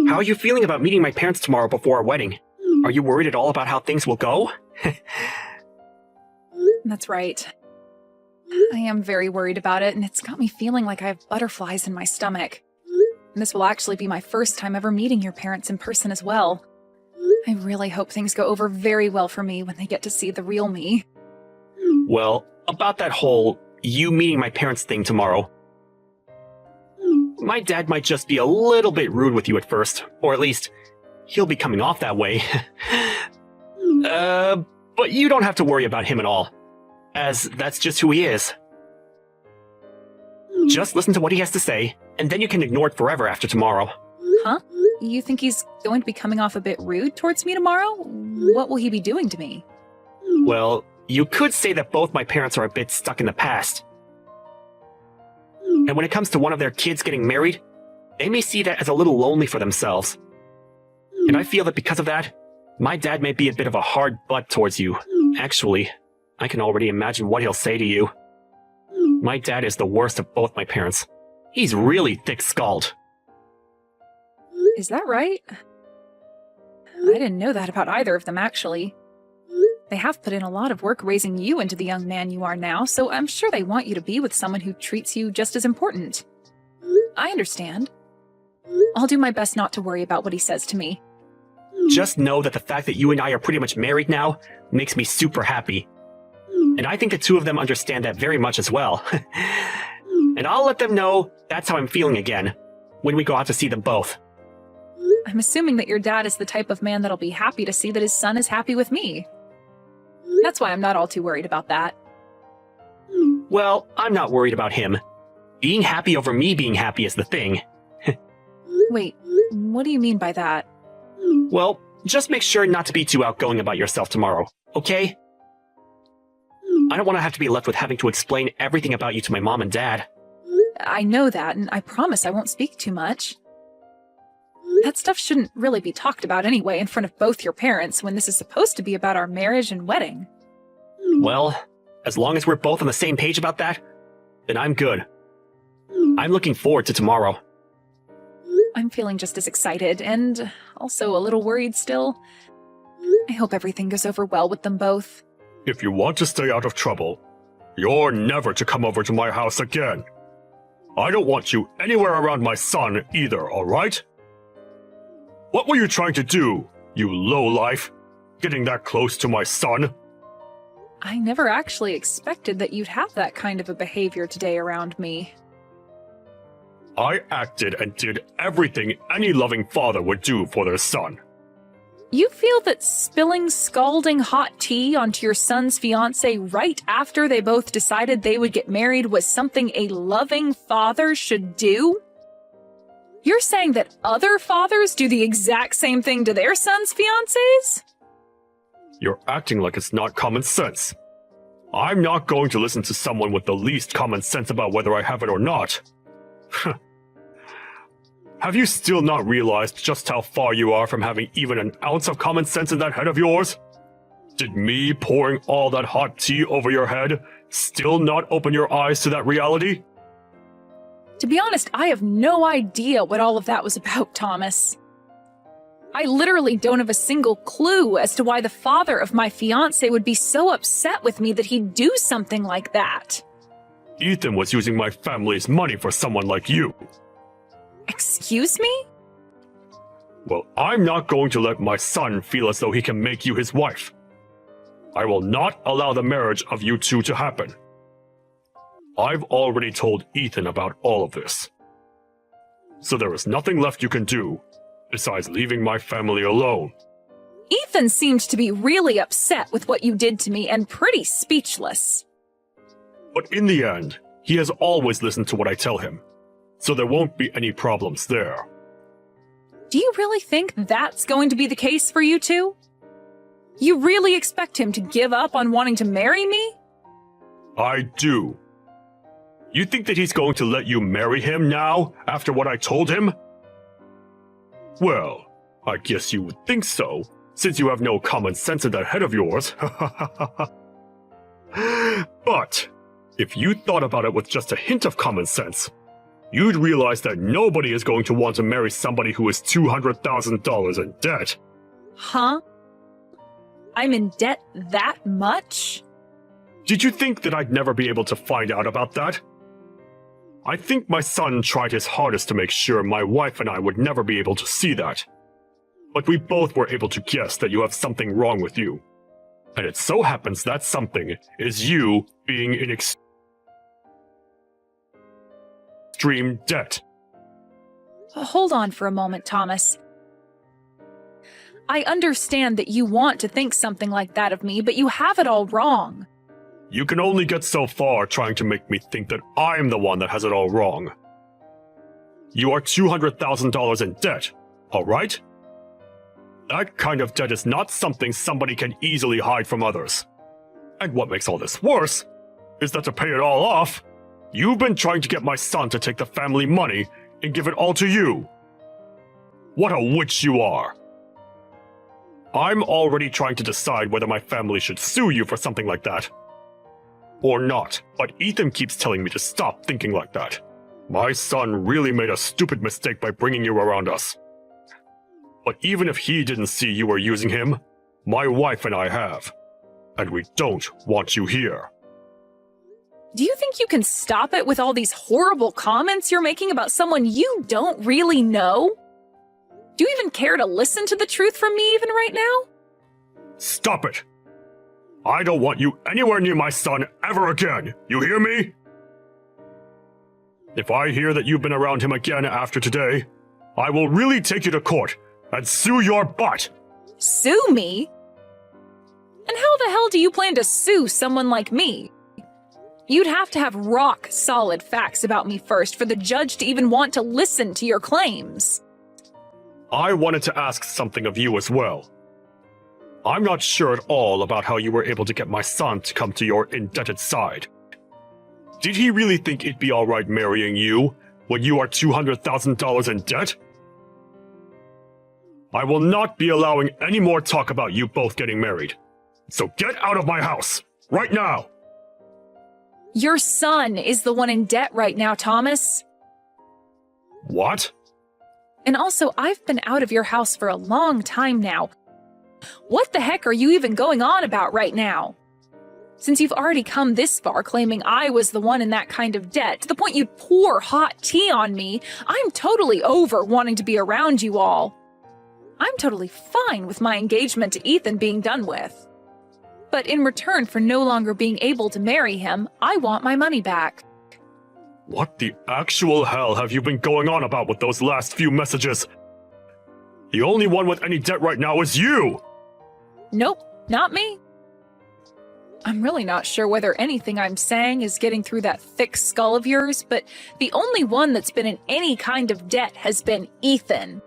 How are you feeling about meeting my parents tomorrow before our wedding? Are you worried at all about how things will go? That's right. I am very worried about it, and it's got me feeling like I have butterflies in my stomach. And this will actually be my first time ever meeting your parents in person as well. I really hope things go over very well for me when they get to see the real me. Well, about that whole you meeting my parents thing tomorrow. My dad might just be a little bit rude with you at first, or at least he'll be coming off that way. But you don't have to worry about him at all, as that's just who he is. Just listen to what he has to say, and then you can ignore it forever after tomorrow. Huh? You think he's going to be coming off a bit rude towards me tomorrow? What will he be doing to me? Well, you could say that both my parents are a bit stuck in the past. And when it comes to one of their kids getting married, they may see that as a little lonely for themselves. And I feel that because of that, my dad may be a bit of a hard butt towards you. Actually, I can already imagine what he'll say to you. My dad is the worst of both my parents. He's really thick-skulled. Is that right? I didn't know that about either of them, actually. They have put in a lot of work raising you into the young man you are now, so I'm sure they want you to be with someone who treats you just as important. I understand. I'll do my best not to worry about what he says to me. Just know that the fact that you and I are pretty much married now makes me super happy. And I think the two of them understand that very much as well. And I'll let them know that's how I'm feeling again, when we go out to see them both. I'm assuming that your dad is the type of man that'll be happy to see that his son is happy with me. That's why I'm not all too worried about that. Well, I'm not worried about him. Being happy over me being happy is the thing. Wait, what do you mean by that? Well, just make sure not to be too outgoing about yourself tomorrow, okay? I don't want to have to be left with having to explain everything about you to my mom and dad. I know that, and I promise I won't speak too much. That stuff shouldn't really be talked about anyway in front of both your parents when this is supposed to be about our marriage and wedding. Well, as long as we're both on the same page about that, then I'm good. I'm looking forward to tomorrow. I'm feeling just as excited, and also a little worried still. I hope everything goes over well with them both. If you want to stay out of trouble, you're never to come over to my house again. I don't want you anywhere around my son either, alright? What were you trying to do, you lowlife? Getting that close to my son? I never actually expected that you'd have that kind of a behavior today around me. I acted and did everything any loving father would do for their son. You feel that spilling scalding hot tea onto your son's fiancé right after they both decided they would get married was something a loving father should do? You're saying that other fathers do the exact same thing to their sons' fiancés? You're acting like it's not common sense. I'm not going to listen to someone with the least common sense about whether I have it or not. Have you still not realized just how far you are from having even an ounce of common sense in that head of yours? Did me pouring all that hot tea over your head still not open your eyes to that reality? To be honest, I have no idea what all of that was about, Thomas. I literally don't have a single clue as to why the father of my fiancé would be so upset with me that he'd do something like that. Ethan was using my family's money for someone like you. Excuse me? Well, I'm not going to let my son feel as though he can make you his wife. I will not allow the marriage of you two to happen. I've already told Ethan about all of this. So there is nothing left you can do besides leaving my family alone. Ethan seemed to be really upset with what you did to me and pretty speechless. But in the end, he has always listened to what I tell him, so there won't be any problems there. Do you really think that's going to be the case for you two? You really expect him to give up on wanting to marry me? I do. You think that he's going to let you marry him now, after what I told him? Well, I guess you would think so, since you have no common sense in that head of yours. But, if you thought about it with just a hint of common sense, you'd realize that nobody is going to want to marry somebody who is $200,000 in debt. Huh? I'm in debt that much? Did you think that I'd never be able to find out about that? I think my son tried his hardest to make sure my wife and I would never be able to see that. But we both were able to guess that you have something wrong with you. And it so happens that something is you being in extreme debt. Hold on for a moment, Thomas. I understand that you want to think something like that of me, but you have it all wrong. You can only get so far trying to make me think that I'm the one that has it all wrong. You are $200,000 in debt, all right? That kind of debt is not something somebody can easily hide from others. And what makes all this worse is that to pay it all off, you've been trying to get my son to take the family money and give it all to you. What a witch you are. I'm already trying to decide whether my family should sue you for something like that. Or not, but Ethan keeps telling me to stop thinking like that. My son really made a stupid mistake by bringing you around us. But even if he didn't see you were using him, my wife and I have. And we don't want you here. Do you think you can stop it with all these horrible comments you're making about someone you don't really know? Do you even care to listen to the truth from me even right now? Stop it! I don't want you anywhere near my son ever again, you hear me? If I hear that you've been around him again after today, I will really take you to court and sue your butt! Sue me? And how the hell do you plan to sue someone like me? You'd have to have rock-solid facts about me first for the judge to even want to listen to your claims. I wanted to ask something of you as well. I'm not sure at all about how you were able to get my son to come to your indebted side. Did he really think it'd be alright marrying you when you are $200,000 in debt? I will not be allowing any more talk about you both getting married. So get out of my house, right now! Your son is the one in debt right now, Thomas. What? And also, I've been out of your house for a long time now. What the heck are you even going on about right now? Since you've already come this far claiming I was the one in that kind of debt, to the point you'd pour hot tea on me, I'm totally over wanting to be around you all. I'm totally fine with my engagement to Ethan being done with. But in return for no longer being able to marry him, I want my money back. What the actual hell have you been going on about with those last few messages? The only one with any debt right now is you! Nope, not me. I'm really not sure whether anything I'm saying is getting through that thick skull of yours, but the only one that's been in any kind of debt has been Ethan.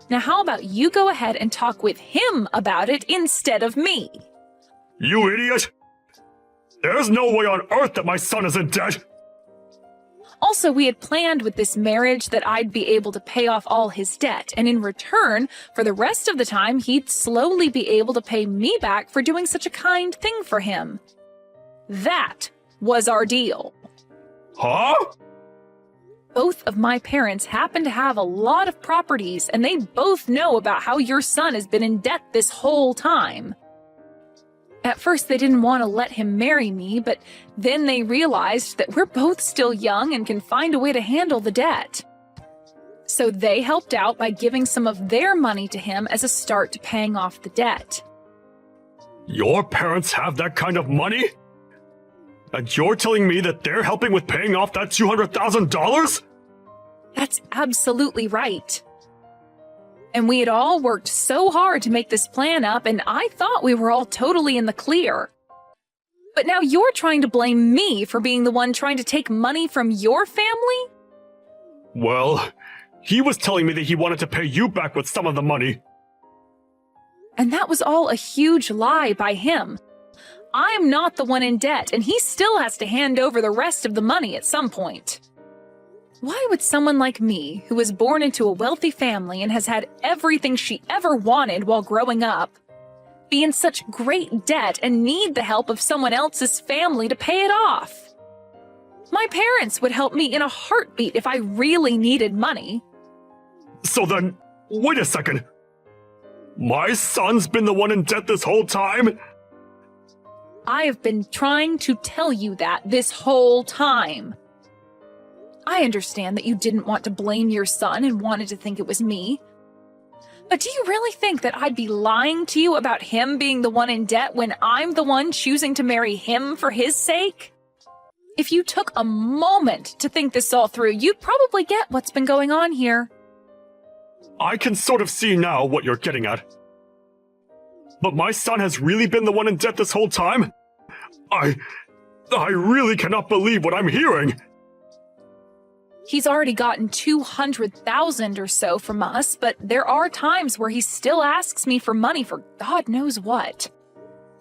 Now how about you go ahead and talk with him about it instead of me? You idiot! There's no way on earth that my son is in debt! Also, we had planned with this marriage that I'd be able to pay off all his debt, and in return, for the rest of the time, he'd slowly be able to pay me back for doing such a kind thing for him. That was our deal. Huh? Both of my parents happen to have a lot of properties, and they both know about how your son has been in debt this whole time. At first, they didn't want to let him marry me, but then they realized that we're both still young and can find a way to handle the debt. So they helped out by giving some of their money to him as a start to paying off the debt. Your parents have that kind of money? And you're telling me that they're helping with paying off that $200,000? That's absolutely right. And we had all worked so hard to make this plan up, and I thought we were all totally in the clear. But now you're trying to blame me for being the one trying to take money from your family? Well, he was telling me that he wanted to pay you back with some of the money. And that was all a huge lie by him. I'm not the one in debt, and he still has to hand over the rest of the money at some point. Why would someone like me, who was born into a wealthy family and has had everything she ever wanted while growing up, be in such great debt and need the help of someone else's family to pay it off? My parents would help me in a heartbeat if I really needed money. So then, wait a second. My son's been the one in debt this whole time? I have been trying to tell you that this whole time. I understand that you didn't want to blame your son and wanted to think it was me. But do you really think that I'd be lying to you about him being the one in debt when I'm the one choosing to marry him for his sake? If you took a moment to think this all through, you'd probably get what's been going on here. I can sort of see now what you're getting at. But my son has really been the one in debt this whole time? I really cannot believe what I'm hearing. He's already gotten $200,000 or so from us, but there are times where he still asks me for money for God knows what.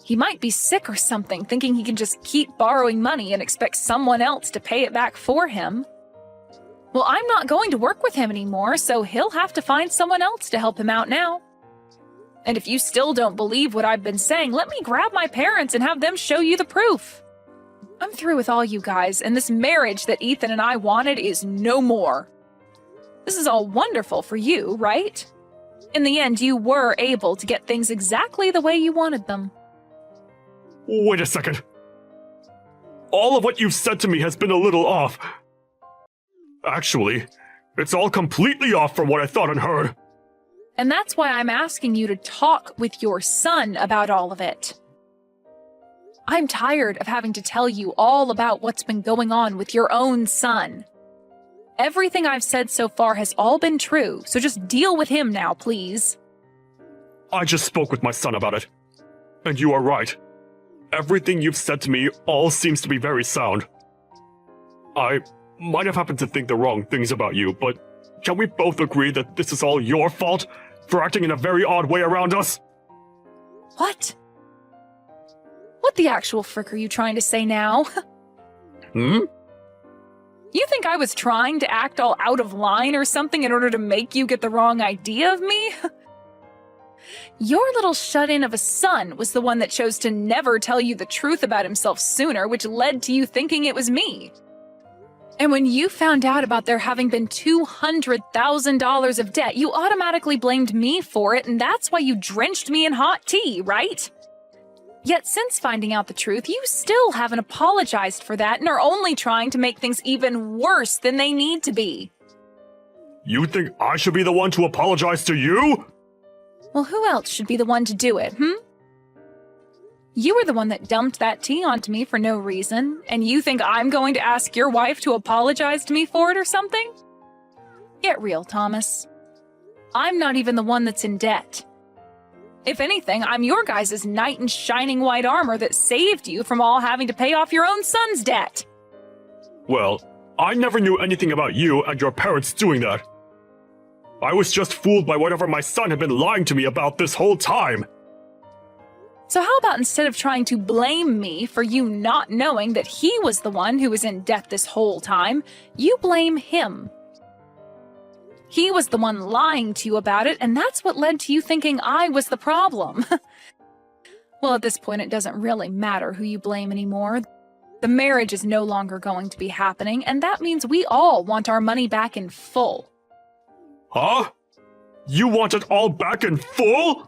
He might be sick or something, thinking he can just keep borrowing money and expect someone else to pay it back for him. Well, I'm not going to work with him anymore, so he'll have to find someone else to help him out now. And if you still don't believe what I've been saying, let me grab my parents and have them show you the proof. I'm through with all you guys, and this marriage that Ethan and I wanted is no more. This is all wonderful for you, right? In the end, you were able to get things exactly the way you wanted them. Wait a second. All of what you've said to me has been a little off. Actually, it's all completely off from what I thought and heard. And that's why I'm asking you to talk with your son about all of it. I'm tired of having to tell you all about what's been going on with your own son. Everything I've said so far has all been true, so just deal with him now, please. I just spoke with my son about it. And you are right. Everything you've said to me all seems to be very sound. I might have happened to think the wrong things about you, but can we both agree that this is all your fault for acting in a very odd way around us? What? What the actual frick are you trying to say now? Hmm? You think I was trying to act all out of line or something in order to make you get the wrong idea of me? Your little shut-in of a son was the one that chose to never tell you the truth about himself sooner, which led to you thinking it was me. And when you found out about there having been $200,000 of debt, you automatically blamed me for it, and that's why you drenched me in hot tea, right? Yet since finding out the truth, you still haven't apologized for that and are only trying to make things even worse than they need to be. You think I should be the one to apologize to you? Well, who else should be the one to do it, You were the one that dumped that tea onto me for no reason, and you think I'm going to ask your wife to apologize to me for it or something? Get real, Thomas. I'm not even the one that's in debt. If anything, I'm your guys' knight in shining white armor that saved you from all having to pay off your own son's debt. Well, I never knew anything about you and your parents doing that. I was just fooled by whatever my son had been lying to me about this whole time. So how about instead of trying to blame me for you not knowing that he was the one who was in debt this whole time, you blame him. He was the one lying to you about it, and that's what led to you thinking I was the problem. Well, at this point, it doesn't really matter who you blame anymore. The marriage is no longer going to be happening, and that means we all want our money back in full. Huh? You want it all back in full?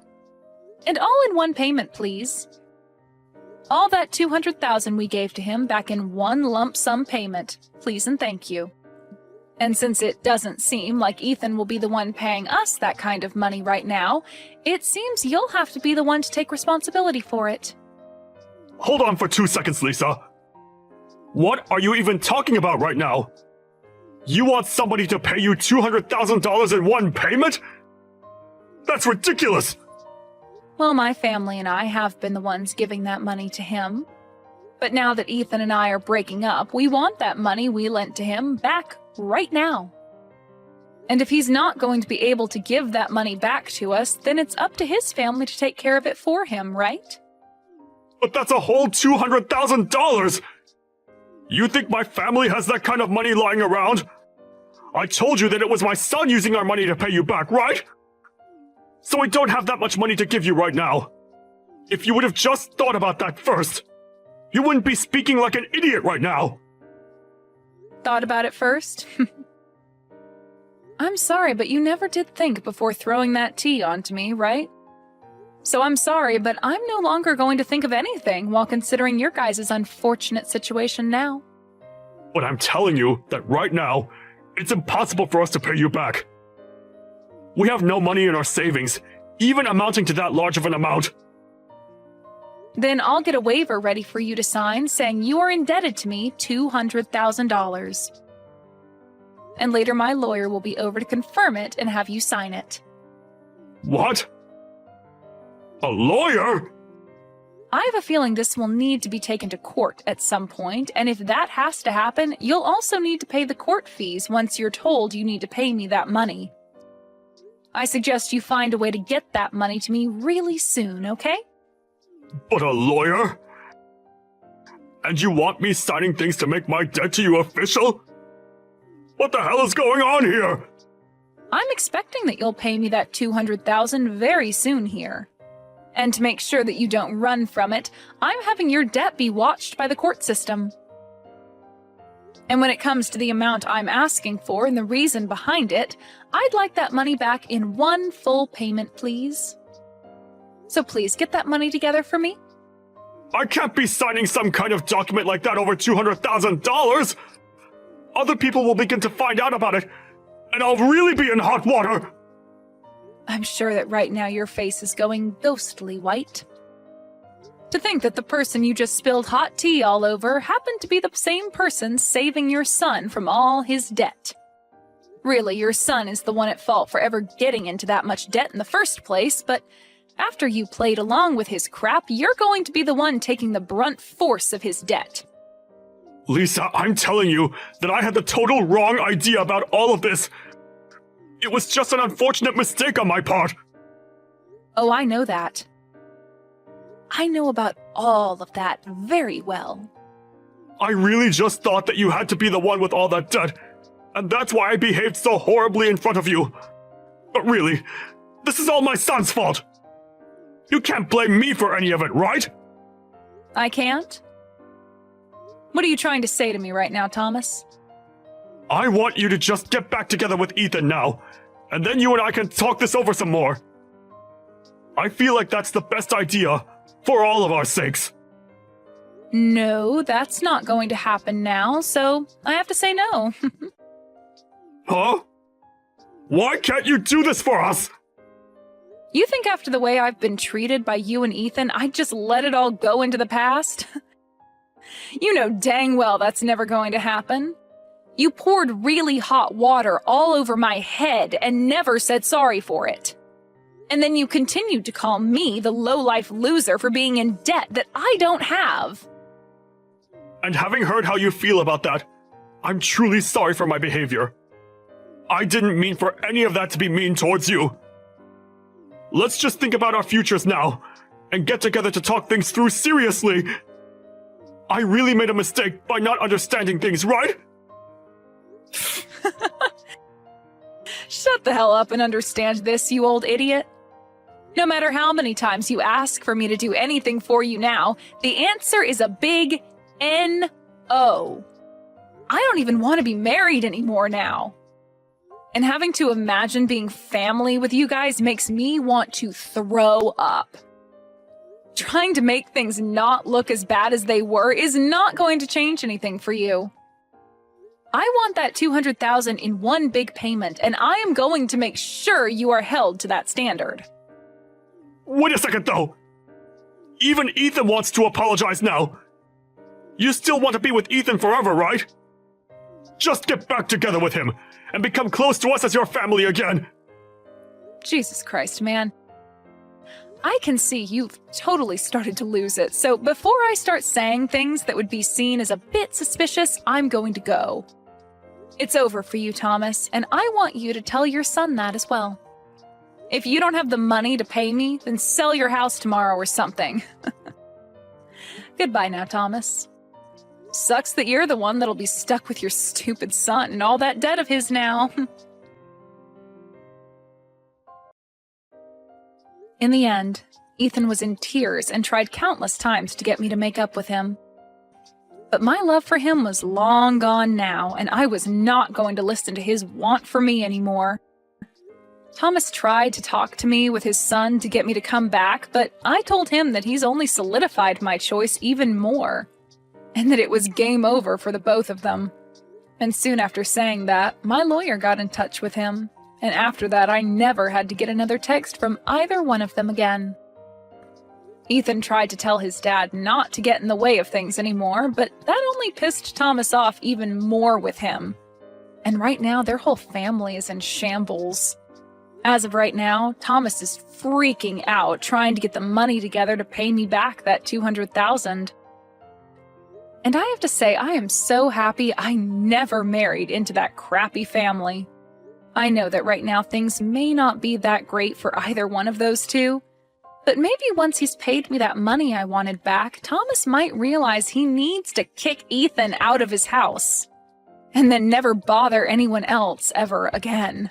And all in one payment, please. All that $200,000 we gave to him back in one lump sum payment, please and thank you. And since it doesn't seem like Ethan will be the one paying us that kind of money right now, it seems you'll have to be the one to take responsibility for it. Hold on for 2 seconds, Lisa. What are you even talking about right now? You want somebody to pay you $200,000 in one payment? That's ridiculous! Well, my family and I have been the ones giving that money to him. But now that Ethan and I are breaking up, we want that money we lent to him back right now. And if he's not going to be able to give that money back to us, then it's up to his family to take care of it for him, right? But that's a whole $200,000! You think my family has that kind of money lying around? I told you that it was my son using our money to pay you back, right? So I don't have that much money to give you right now. If you would have just thought about that first, you wouldn't be speaking like an idiot right now. Thought about it first? I'm sorry, but you never did think before throwing that tea onto me, right? So I'm sorry, but I'm no longer going to think of anything while considering your guys' unfortunate situation now. But I'm telling you that right now, it's impossible for us to pay you back. We have no money in our savings, even amounting to that large of an amount. Then I'll get a waiver ready for you to sign saying you are indebted to me $200,000. And later my lawyer will be over to confirm it and have you sign it. What? A lawyer? I have a feeling this will need to be taken to court at some point, and if that has to happen, you'll also need to pay the court fees once you're told you need to pay me that money. I suggest you find a way to get that money to me really soon, okay? But a lawyer? And you want me signing things to make my debt to you official? What the hell is going on here? I'm expecting that you'll pay me that $200,000 very soon here. And to make sure that you don't run from it, I'm having your debt be watched by the court system. And when it comes to the amount I'm asking for and the reason behind it, I'd like that money back in one full payment, please. So please get that money together for me. I can't be signing some kind of document like that over $200,000! Other people will begin to find out about it, and I'll really be in hot water! I'm sure that right now your face is going ghostly white. To think that the person you just spilled hot tea all over happened to be the same person saving your son from all his debt. Really, your son is the one at fault for ever getting into that much debt in the first place, but after you played along with his crap, you're going to be the one taking the brunt force of his debt. Lisa, I'm telling you that I had the total wrong idea about all of this. It was just an unfortunate mistake on my part. Oh, I know that. I know about all of that very well. I really just thought that you had to be the one with all that debt, and that's why I behaved so horribly in front of you. But really, this is all my son's fault. You can't blame me for any of it, right? I can't? What are you trying to say to me right now, Thomas? I want you to just get back together with Ethan now, and then you and I can talk this over some more. I feel like that's the best idea, for all of our sakes. No, that's not going to happen now, so I have to say no. Huh? Why can't you do this for us? You think after the way I've been treated by you and Ethan, I'd just let it all go into the past? You know dang well that's never going to happen. You poured really hot water all over my head and never said sorry for it. And then you continued to call me the low-life loser for being in debt that I don't have. And having heard how you feel about that, I'm truly sorry for my behavior. I didn't mean for any of that to be mean towards you. Let's just think about our futures now, and get together to talk things through seriously. I really made a mistake by not understanding things, right? Shut the hell up and understand this, you old idiot. No matter how many times you ask for me to do anything for you now, the answer is a big N-O. I don't even want to be married anymore now. And having to imagine being family with you guys makes me want to throw up. Trying to make things not look as bad as they were is not going to change anything for you. I want that $200,000 in one big payment, and I am going to make sure you are held to that standard. Wait a second, though. Even Ethan wants to apologize now. You still want to be with Ethan forever, right? Just get back together with him, and become close to us as your family again. Jesus Christ, man. I can see you've totally started to lose it, so before I start saying things that would be seen as a bit suspicious, I'm going to go. It's over for you, Thomas, and I want you to tell your son that as well. If you don't have the money to pay me, then sell your house tomorrow or something. Goodbye now, Thomas. Sucks that you're the one that'll be stuck with your stupid son and all that debt of his now. In the end, Ethan was in tears and tried countless times to get me to make up with him. But my love for him was long gone now, and I was not going to listen to his want for me anymore. Thomas tried to talk to me with his son to get me to come back, but I told him that he's only solidified my choice even more, and that it was game over for the both of them. And soon after saying that, my lawyer got in touch with him, and after that I never had to get another text from either one of them again. Ethan tried to tell his dad not to get in the way of things anymore, but that only pissed Thomas off even more with him. And right now, their whole family is in shambles. As of right now, Thomas is freaking out, trying to get the money together to pay me back that $200,000. And I have to say, I am so happy I never married into that crappy family. I know that right now things may not be that great for either one of those two, but maybe once he's paid me that money I wanted back, Thomas might realize he needs to kick Ethan out of his house, and then never bother anyone else ever again.